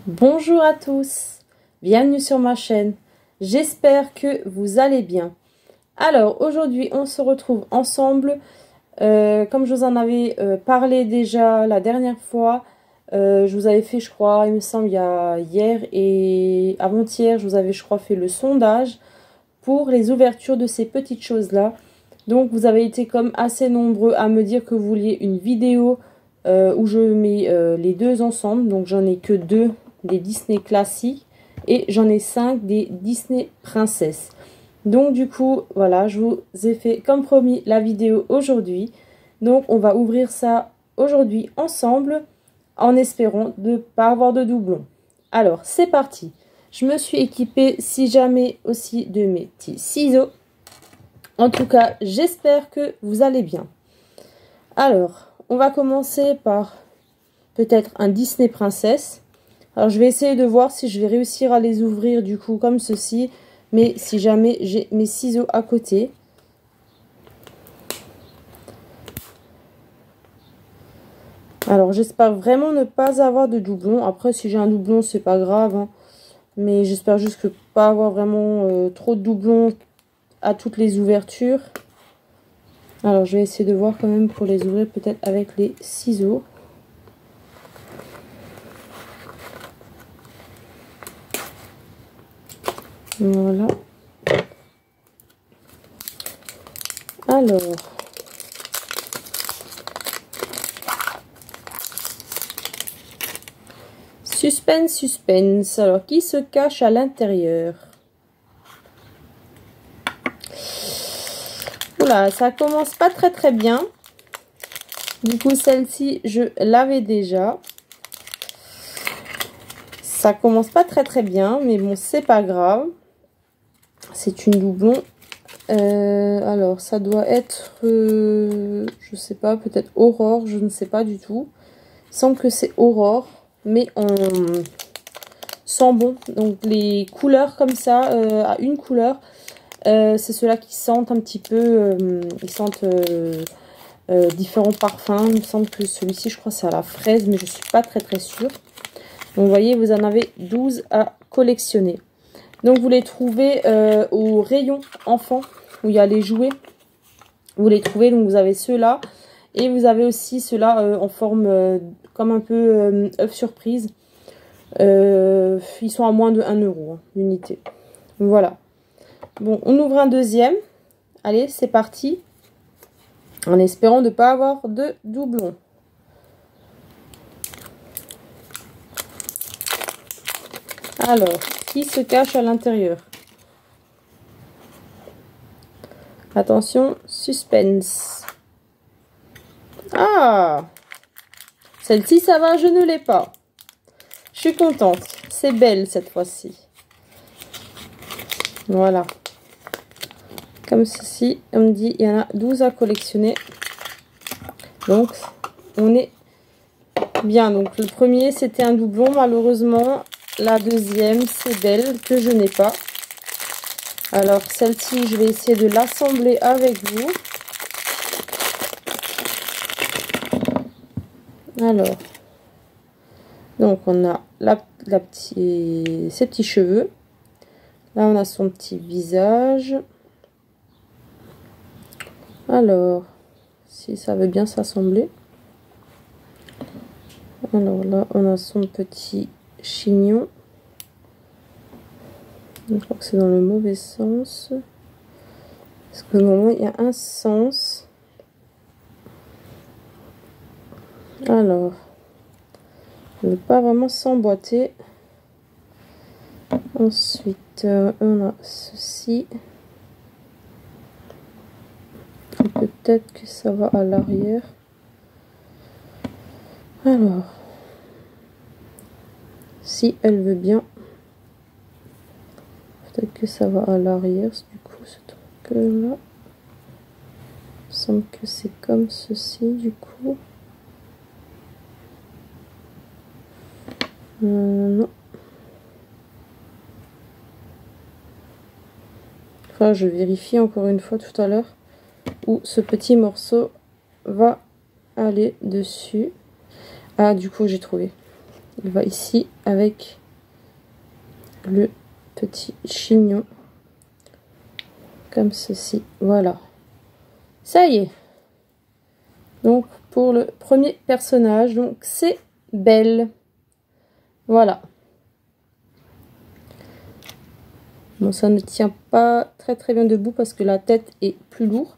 Bonjour à tous, bienvenue sur ma chaîne, j'espère que vous allez bien. Alors aujourd'hui on se retrouve ensemble, comme je vous en avais parlé déjà la dernière fois, je vous avais fait je crois, il me semble il y a hier et avant-hier je vous avais je crois fait le sondage pour les ouvertures de ces petites choses là. Donc vous avez été comme assez nombreux à me dire que vous vouliez une vidéo où je mets les deux ensemble, donc j'en ai que deux des Disney classiques et j'en ai 5 des Disney princesses. Donc du coup, voilà, je vous ai fait comme promis la vidéo aujourd'hui. Donc on va ouvrir ça aujourd'hui ensemble en espérant de ne pas avoir de doublons. Alors c'est parti. Je me suis équipée si jamais aussi de mes petits ciseaux. En tout cas, j'espère que vous allez bien. Alors, on va commencer par peut-être un Disney princesse. Alors, je vais essayer de voir si je vais réussir à les ouvrir du coup comme ceci. Mais si jamais j'ai mes ciseaux à côté. Alors, j'espère vraiment ne pas avoir de doublon. Après, si j'ai un doublon, c'est pas grave. Hein. Mais j'espère juste que pas avoir vraiment trop de doublons à toutes les ouvertures. Alors, je vais essayer de voir quand même pour les ouvrir peut-être avec les ciseaux. Voilà. Alors. Suspense, suspense. Alors, qui se cache à l'intérieur? Oula, ça commence pas très bien. Du coup, celle-ci, je l'avais déjà. Ça commence pas très bien, mais bon, c'est pas grave. C'est une doublon. Alors, ça doit être, je sais pas, peut-être Aurore, je ne sais pas du tout. Il semble que c'est Aurore, mais on sent bon. Donc, les couleurs comme ça, à une couleur, c'est ceux-là qui sentent un petit peu, ils sentent différents parfums. Il me semble que celui-ci, je crois, c'est à la fraise, mais je suis pas très sûre. Donc, vous voyez, vous en avez 12 à collectionner. Donc, vous les trouvez au rayon enfant, où il y a les jouets. Vous les trouvez, donc vous avez ceux-là. Et vous avez aussi ceux-là en forme comme un peu œuf surprise. Ils sont à moins de 1 € hein, l'unité. Voilà. Bon, on ouvre un deuxième. Allez, c'est parti. En espérant de ne pas avoir de doublons. Alors, qui se cache à l'intérieur? Attention, suspense. Ah! Celle-ci, ça va, je ne l'ai pas. Je suis contente. C'est Belle cette fois-ci. Voilà. Comme ceci, on me dit, il y en a 12 à collectionner. Donc, on est bien. Donc, le premier, c'était un doublon. Malheureusement, la deuxième, c'est Belle, que je n'ai pas. Alors, celle-ci, je vais essayer de l'assembler avec vous. Alors, donc, on a ses petits cheveux. Là, on a son petit visage. Alors, si ça veut bien s'assembler. Alors là, on a son petit chignon. Je crois que c'est dans le mauvais sens. Parce que normalement, il y a un sens. Alors, ne pas vraiment s'emboîter. Ensuite, on a ceci. Peut-être que ça va à l'arrière. Alors, si elle veut bien, peut-être que ça va à l'arrière. Du coup, ce truc-là, il me semble que c'est comme ceci, du coup. Non. Enfin, je vérifie encore une fois tout à l'heure où ce petit morceau va aller dessus. Ah, du coup, j'ai trouvé. Il va ici avec le petit chignon. Comme ceci. Voilà. Ça y est. Donc, pour le premier personnage, donc c'est Belle. Voilà. Bon, ça ne tient pas très bien debout parce que la tête est plus lourde.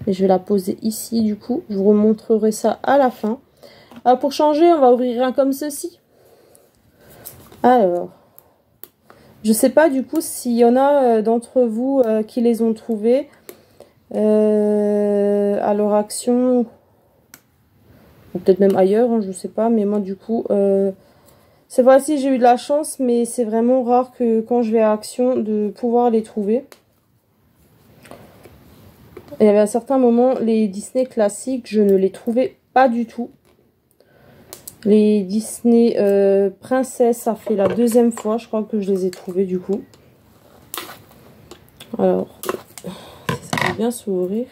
Et je vais la poser ici, du coup. Je vous remontrerai ça à la fin. Alors, pour changer, on va ouvrir un comme ceci. Alors, je sais pas du coup s'il y en a d'entre vous qui les ont trouvés à leur action. Ou peut-être même ailleurs, hein, je sais pas. Mais moi, du coup... cette fois-ci, j'ai eu de la chance, mais c'est vraiment rare que quand je vais à Action, de pouvoir les trouver. Il y avait à certains moments, les Disney classiques, je ne les trouvais pas du tout. Les Disney Princesse, ça fait la deuxième fois, je crois que je les ai trouvés du coup. Alors, ça va bien s'ouvrir.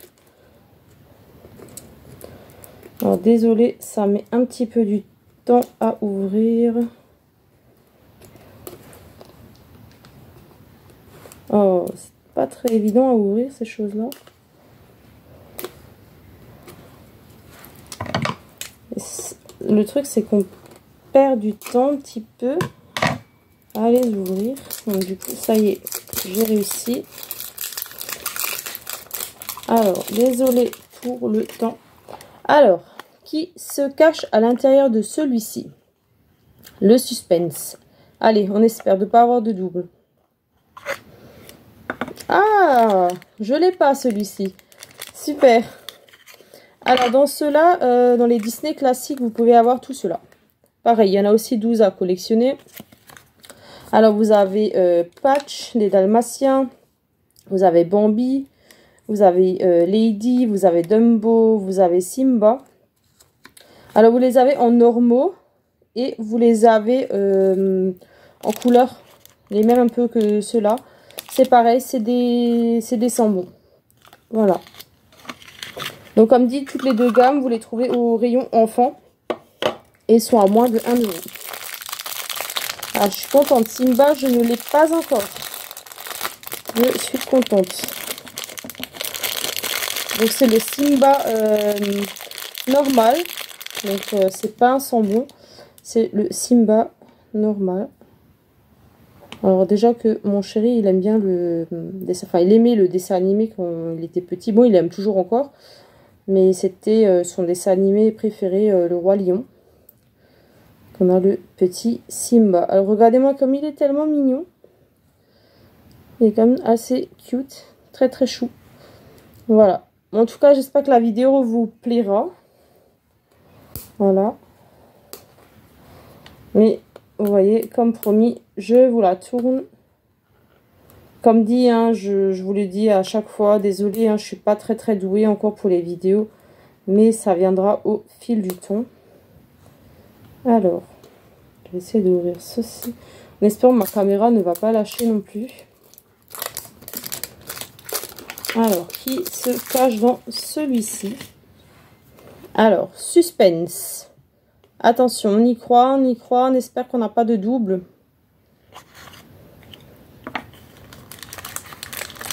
Alors, désolé, ça met un petit peu du temps à ouvrir. Oh, c'est pas très évident à ouvrir ces choses-là. Le truc, c'est qu'on perd du temps un petit peu à les ouvrir. Donc, du coup, ça y est, j'ai réussi. Alors, désolé pour le temps. Alors, qui se cache à l'intérieur de celui-ci? Le suspense. Allez, on espère de ne pas avoir de double. Ah, je l'ai pas celui-ci. Super. Alors, dans ceux-là, dans les Disney classiques, vous pouvez avoir tout cela. Pareil, il y en a aussi 12 à collectionner. Alors, vous avez Patch, les Dalmatiens. Vous avez Bambi. Vous avez Lady. Vous avez Dumbo. Vous avez Simba. Alors, vous les avez en normaux. Et vous les avez en couleur. Les mêmes un peu que ceux-là. C'est pareil, c'est des sambons. Voilà. Donc, comme dit, toutes les deux gammes, vous les trouvez au rayon enfant. Et sont à moins de 1 euro. Ah, je suis contente. Simba, je ne l'ai pas encore. Je suis contente. Donc, c'est le Simba normal. Donc, c'est pas un sambon. C'est le Simba normal. Alors, déjà que mon chéri, il aime bien le dessin. Enfin, il aimait le dessin animé quand il était petit. Bon, il aime toujours encore. Mais c'était son dessin animé préféré, Le Roi Lion. On a le petit Simba. Alors, regardez-moi comme il est tellement mignon. Il est quand même assez cute. Très chou. Voilà. En tout cas, j'espère que la vidéo vous plaira. Voilà. Mais, vous voyez, comme promis, je vous la tourne. Comme dit, hein, je vous le dis à chaque fois. Désolée, hein, je ne suis pas très douée encore pour les vidéos. Mais ça viendra au fil du temps. Alors, je vais essayer d'ouvrir ceci. En espérant que ma caméra ne va pas lâcher non plus. Alors, qui se cache dans celui-ci? Alors, suspense. Attention, on y croit, on espère qu'on n'a pas de double.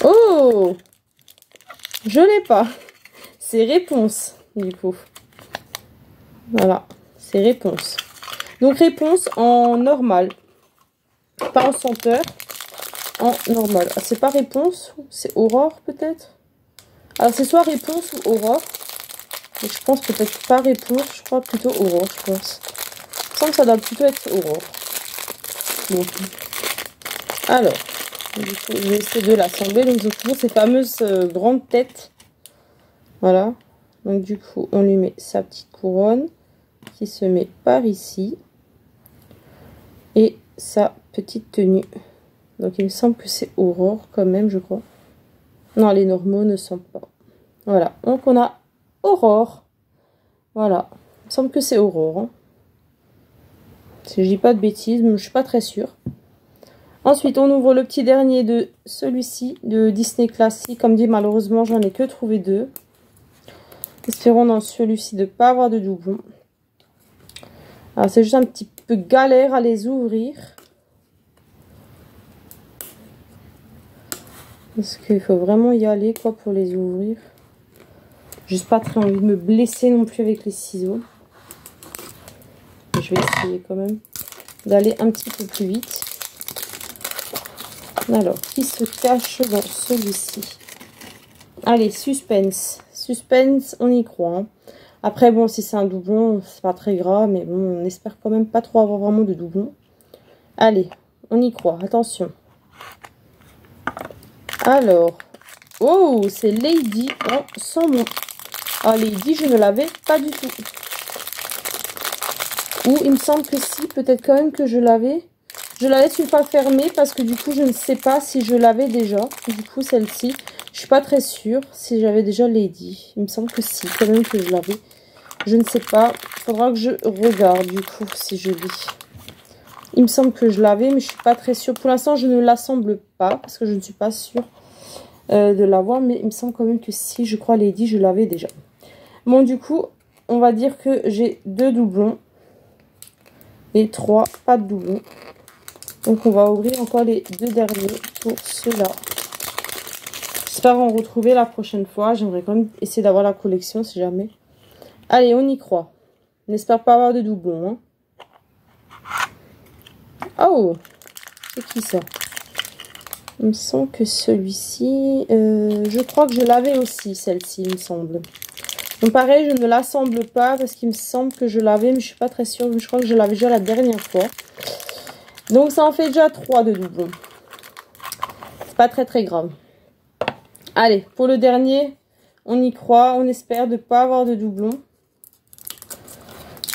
Oh! Je l'ai pas. C'est réponse, du coup. Voilà, c'est réponse. Donc, réponse en normal. Pas en senteur. En normal. Ah, c'est pas réponse, c'est aurore peut-être. Alors, c'est soit réponse ou aurore. Et je pense peut-être pas réponse, je crois plutôt aurore, je pense. Il me semble que ça doit plutôt être aurore. Bon. Alors, du coup, je vais essayer de l'assembler. Donc, j'ai toujours ces fameuses grandes têtes. Voilà. Donc, du coup, on lui met sa petite couronne qui se met par ici. Et sa petite tenue. Donc, il me semble que c'est aurore quand même, je crois. Non, les normaux ne sont pas. Voilà. Donc, on a aurore. Voilà. Il me semble que c'est aurore. Hein. Si je dis pas de bêtises, mais je suis pas très sûre. Ensuite, on ouvre le petit dernier de celui-ci, de Disney Classique. Comme dit, malheureusement, j'en ai que trouvé 2. Espérons dans celui-ci de ne pas avoir de doublon. Alors, c'est juste un petit peu galère à les ouvrir. Parce qu'il faut vraiment y aller quoi pour les ouvrir. Juste pas très envie de me blesser non plus avec les ciseaux. Je vais essayer quand même d'aller un petit peu plus vite. Alors, qui se cache dans celui-ci? Allez, suspense. Suspense, on y croit. Hein. Après, bon, si c'est un doublon, c'est pas très grave. Mais bon, on espère quand même pas trop avoir vraiment de doublons. Allez, on y croit. Attention. Alors, oh, c'est Lady en saumon. Ah, Lady, je ne l'avais pas du tout. Ou il me semble que si, peut-être quand même que je l'avais. Je la laisse une fois fermée parce que du coup, je ne sais pas si je l'avais déjà. Du coup, celle-ci, je suis pas très sûre si j'avais déjà Lady. Il me semble que si, quand même que je l'avais. Je ne sais pas. Il faudra que je regarde du coup si je lis. Il me semble que je l'avais, mais je suis pas très sûre. Pour l'instant, je ne l'assemble pas parce que je ne suis pas sûre de l'avoir. Mais il me semble quand même que si, je crois Lady, je l'avais déjà. Bon, du coup, on va dire que j'ai 2 doublons. Et 3, pas de doublons. Donc on va ouvrir encore les 2 derniers pour ceux-là. J'espère en retrouver la prochaine fois. J'aimerais quand même essayer d'avoir la collection si jamais. Allez, on y croit. On n'espère pas avoir de doublons. Hein. Oh, c'est qui ça? Il me semble que celui-ci... je crois que je l'avais aussi, celle-ci, il me semble. Donc pareil, je ne l'assemble pas parce qu'il me semble que je l'avais, mais je suis pas très sûre. Je crois que je l'avais déjà la dernière fois. Donc ça en fait déjà 3 de doublons. C'est pas très très grave. Allez, pour le dernier, on y croit. On espère de ne pas avoir de doublons.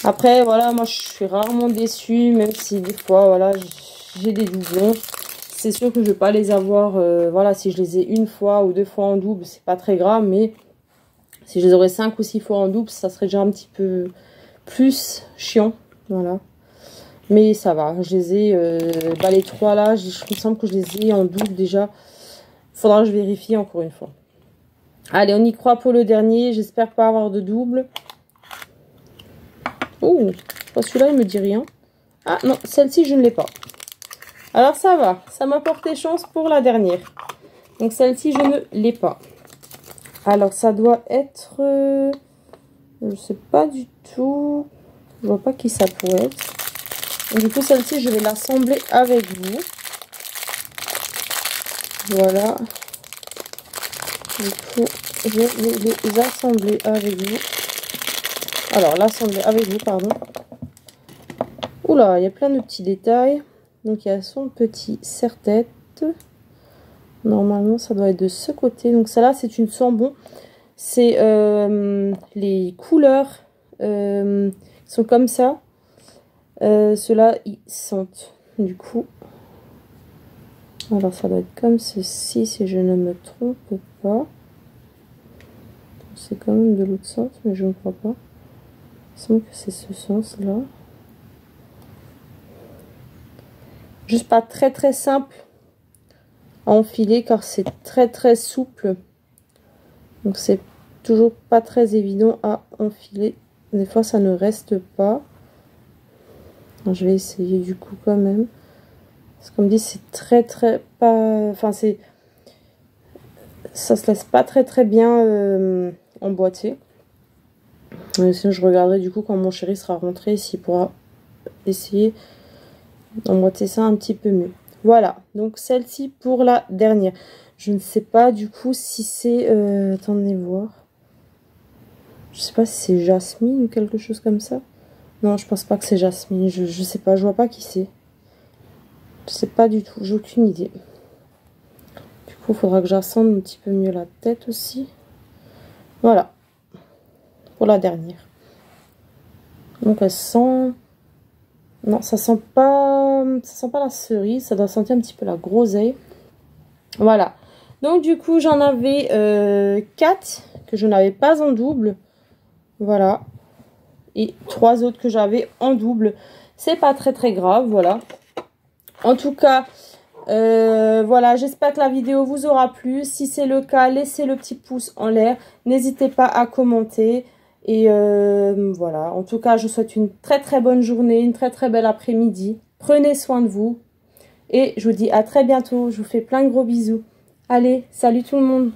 Après, voilà, moi je suis rarement déçue, même si des fois, voilà, j'ai des doublons. C'est sûr que je ne vais pas les avoir, voilà, si je les ai une fois ou 2 fois en double, c'est pas très grave, mais... Si je les aurais 5 ou 6 fois en double, ça serait déjà un petit peu plus chiant. Voilà. Mais ça va. Je les ai... les 3 là, il me semble que je les ai en double déjà. Faudra que je vérifie encore une fois. Allez, on y croit pour le dernier. J'espère pas avoir de double. Oh, celui-là, il me dit rien. Ah non, celle-ci, je ne l'ai pas. Alors ça va. Ça m'a porté chance pour la dernière. Donc celle-ci, je ne l'ai pas. Alors, ça doit être... je sais pas du tout. Je vois pas qui ça pourrait être. Et du coup, celle-ci, je vais l'assembler avec vous. Voilà. Du coup, je vais les assembler avec vous. Alors, l'assembler avec vous, pardon. Oula, il y a plein de petits détails. Donc, il y a son petit serre-tête. Normalement, ça doit être de ce côté. Donc, celle-là, c'est une Sambon. C'est les couleurs sont comme ça. Ceux-là, ils sentent. Du coup, alors ça doit être comme ceci, si je ne me trompe pas. C'est quand même de l'autre sens, mais je ne crois pas. Il semble que c'est ce sens-là. Juste pas très très simple à enfiler car c'est très très souple. Donc c'est toujours pas très évident à enfiler. Des fois ça ne reste pas. Alors, je vais essayer du coup quand même. Parce que comme dit c'est très très pas... Enfin c'est... Ça se laisse pas très très bien emboîter. Sinon je regarderai du coup quand mon chéri sera rentré s'il pourra essayer d'emboîter ça un petit peu mieux. Voilà, donc celle-ci pour la dernière. Je ne sais pas du coup si c'est... attendez voir. Je sais pas si c'est Jasmine ou quelque chose comme ça. Non, je pense pas que c'est Jasmine. Je sais pas, je vois pas qui c'est. Je sais pas du tout, j'ai aucune idée. Du coup, il faudra que j'assemble un petit peu mieux la tête aussi. Voilà. Pour la dernière. Donc elle sent... Non, ça sent pas la cerise. Ça doit sentir un petit peu la groseille. Voilà. Donc du coup, j'en avais 4 que je n'avais pas en double. Voilà. Et 3 autres que j'avais en double. C'est pas très très grave, voilà. En tout cas, voilà, j'espère que la vidéo vous aura plu. Si c'est le cas, laissez le petit pouce en l'air. N'hésitez pas à commenter. Et voilà, en tout cas, je vous souhaite une très très bonne journée, une très très belle après-midi. Prenez soin de vous. Et je vous dis à très bientôt. Je vous fais plein de gros bisous. Allez, salut tout le monde.